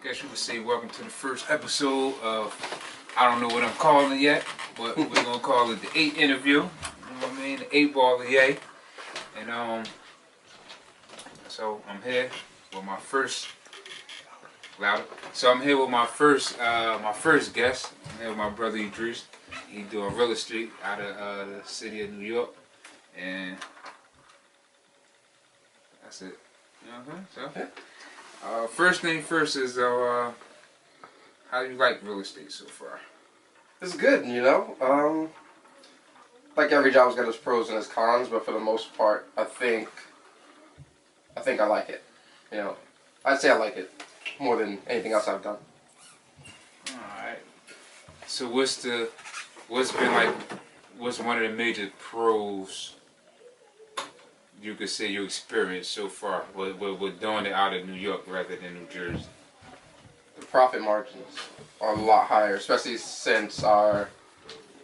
Guess you would say welcome to the first episode of, I don't know what I'm calling it yet, but we're going to call it the 8 interview. You know what I mean? The 8 ball of Y.A.E. And so I'm here with my first, louder. So I'm here with my first guest. I'm here with my brother Idrees. He doing real estate out of the city of New York. And that's it. You know what I'm saying? So, first thing first is, how do you like real estate so far? It's good, you know. Like every job's got its pros and its cons, but for the most part, I think I like it. You know, I'd say I like it more than anything else I've done. Alright. So what's one of the major pros you could say you experienced so far with doing it out of New York rather than New Jersey? The profit margins are a lot higher, especially since our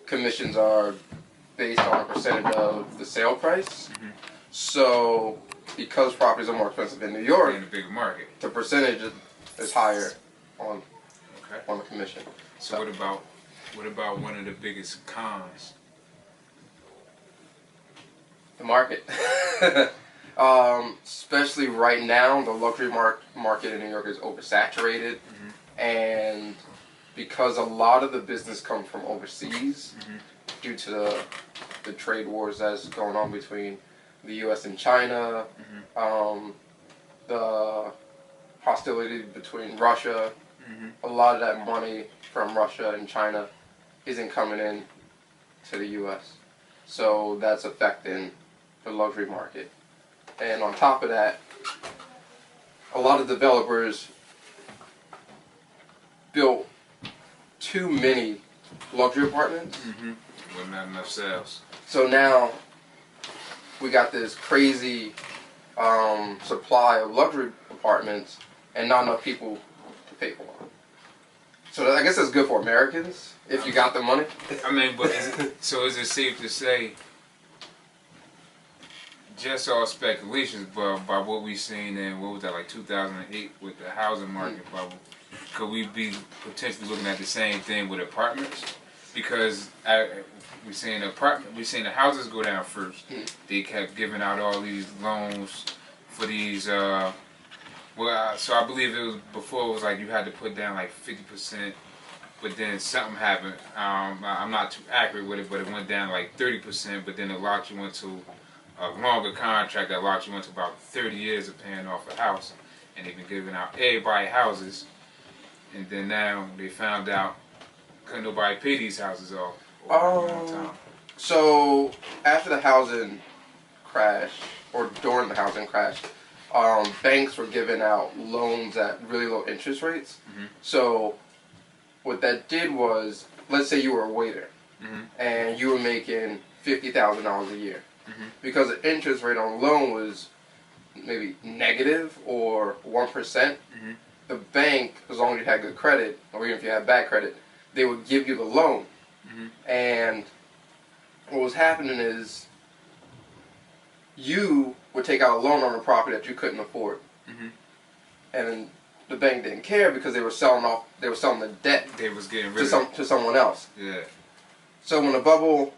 commissions are based on a percentage of the sale price. Mm-hmm. So, because properties are more expensive in New York, in a big market, the percentage is higher on the commission. So what about one of the biggest cons? The market. Especially right now, the luxury market in New York is oversaturated. Mm-hmm. And because a lot of the business comes from overseas, mm-hmm. due to the trade wars that's going on between the U.S. and China, mm-hmm. The hostility between Russia, mm-hmm. a lot of that money from Russia and China isn't coming in to the U.S. So that's affecting the luxury market. And on top of that, a lot of developers built too many luxury apartments. Mm-hmm. With not enough sales. So now we got this crazy supply of luxury apartments and not enough people to pay for them. So I guess that's good for Americans if you got the money. I mean, but is it safe to say, just all speculations, but by what we've seen in, what was that, like 2008 with the housing market bubble, could we be potentially looking at the same thing with apartments? Because we've seen the houses go down first. They kept giving out all these loans for these, so I believe it was before, it was like you had to put down like 50%, but then something happened. I'm not too accurate with it, but it went down like 30%, but then it locked you into a longer contract that locked you into about 30 years of paying off a house. And they've been giving out everybody houses. And then now they found out couldn't nobody pay these houses off. So after the housing crash, or during the housing crash, banks were giving out loans at really low interest rates. Mm-hmm. So what that did was, let's say you were a waiter, mm-hmm. and you were making $50,000 a year. Mm-hmm. Because the interest rate on loan was maybe negative or 1%, mm-hmm. the bank, as long as you had good credit, or even if you had bad credit, they would give you the loan. Mm-hmm. And what was happening is you would take out a loan on a property that you couldn't afford. Mm-hmm. And the bank didn't care because they were selling the debt they was getting rid to someone else. Yeah. So when the bubble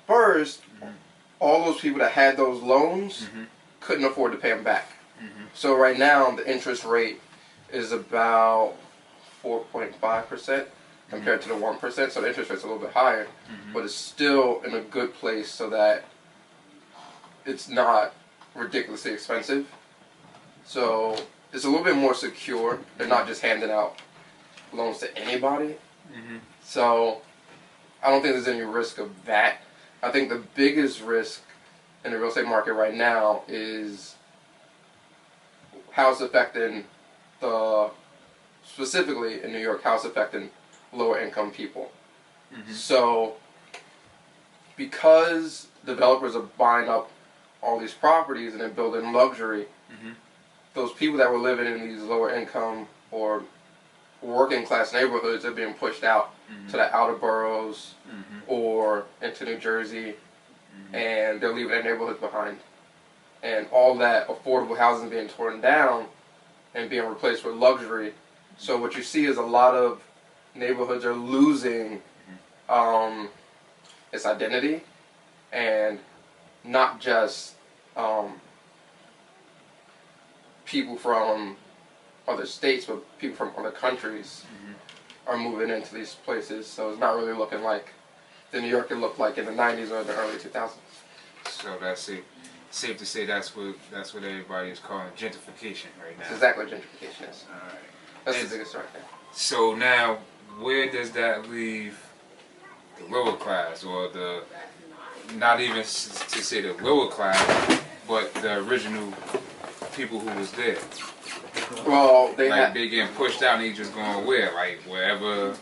burst, mm-hmm. all those people that had those loans, mm-hmm. couldn't afford to pay them back. Mm-hmm. So right now the interest rate is about 4.5% compared mm-hmm. to the 1%. So the interest rate's a little bit higher, mm-hmm. but it's still in a good place so that it's not ridiculously expensive. So it's a little bit more secure. They're not just handing out loans to anybody. Mm-hmm. So I don't think there's any risk of that. I think the biggest risk in the real estate market right now is how it's affecting specifically in New York, how it's affecting lower income people. Mm-hmm. So because developers are buying up all these properties and they're building luxury, mm-hmm. those people that were living in these lower income or working class neighborhoods are being pushed out mm-hmm. to the outer boroughs mm-hmm. or into New Jersey, mm-hmm. and they're leaving their neighborhoods behind. and all that affordable housing being torn down and being replaced with luxury. So what you see is a lot of neighborhoods are losing its identity, and not just people from other states, but people from other countries are moving into these places. So it's not really looking like the New York it looked like in the 90s or the early 2000s. So that's it. Safe to say that's what everybody is calling gentrification right now. That's exactly what gentrification is. All right. That's the biggest right there. So now, where does that leave the lower class, or the, not even to say the lower class, but the original people who was there? Well, they getting pushed out and they just going where? Like wherever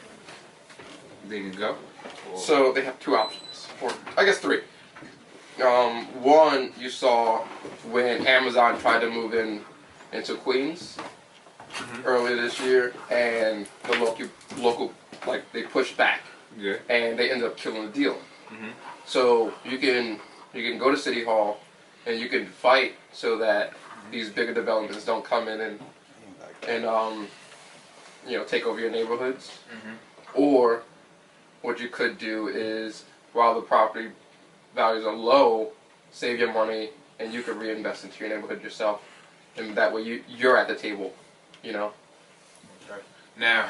they can go? Or? So they have two options, or I guess three. One, you saw when Amazon tried to move into Queens earlier this year, and the local like they pushed back, and they ended up killing the deal. So you can go to City Hall and you can fight so that these bigger developments don't come in and take over your neighborhoods. Or what you could do is, while the property values are low, save your money and you could reinvest into your neighborhood yourself, and that way you're at the table, Okay. Now,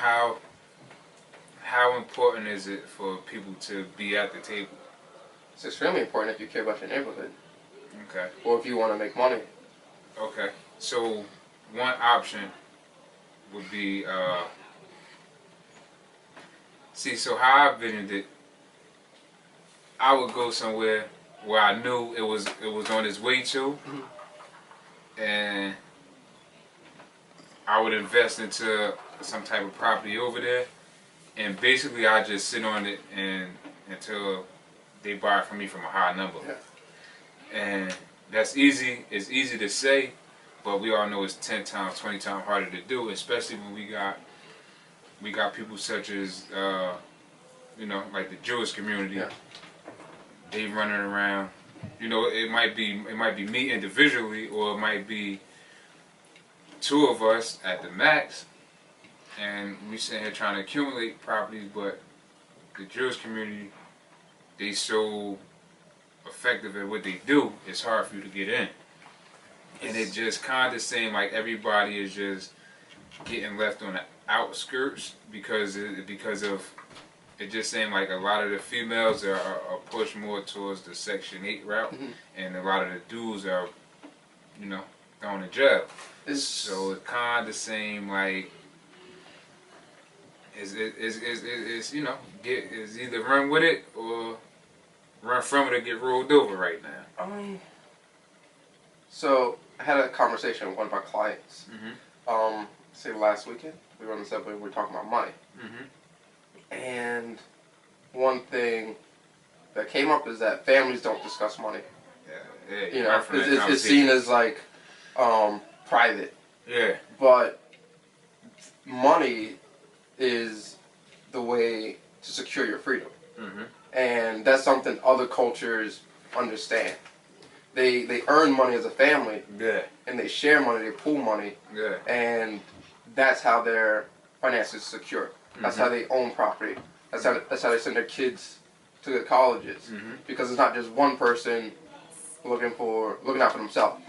how important is it for people to be at the table? It's extremely important if you care about your neighborhood. Okay. Or if you want to make money. Okay. So one option would be so how I envisioned it, I would go somewhere where I knew it was on its way to, and I would invest into some type of property over there, and basically I just sit on it until they buy it from me from a high number. And that's easy. It's easy to say, but we all know it's 10 times, 20 times harder to do, especially when we got people such as like the Jewish community. They running around. It might be me individually, or it might be two of us at the max, and we sitting here trying to accumulate properties. But the Jewish community, they so effective at what they do, it's hard for you to get in. And it just kind of seems like everybody is just getting left on the outskirts because of it. Just seems like a lot of the females are pushed more towards the Section 8 route, and a lot of the dudes are, thrown in jail. So it kind of seems like it's either run with it or run from it or get rolled over right now. So I had a conversation with one of our clients. Say last weekend, we were on the subway. We were talking about money, and one thing that came up is that families don't discuss money. It's seen as like private. But money is the way to secure your freedom, and that's something other cultures understand. They earn money as a family, and they share money, they pool money, and that's how their finances secure. That's how they own property. That's how they send their kids to the colleges, because it's not just one person looking out for themselves.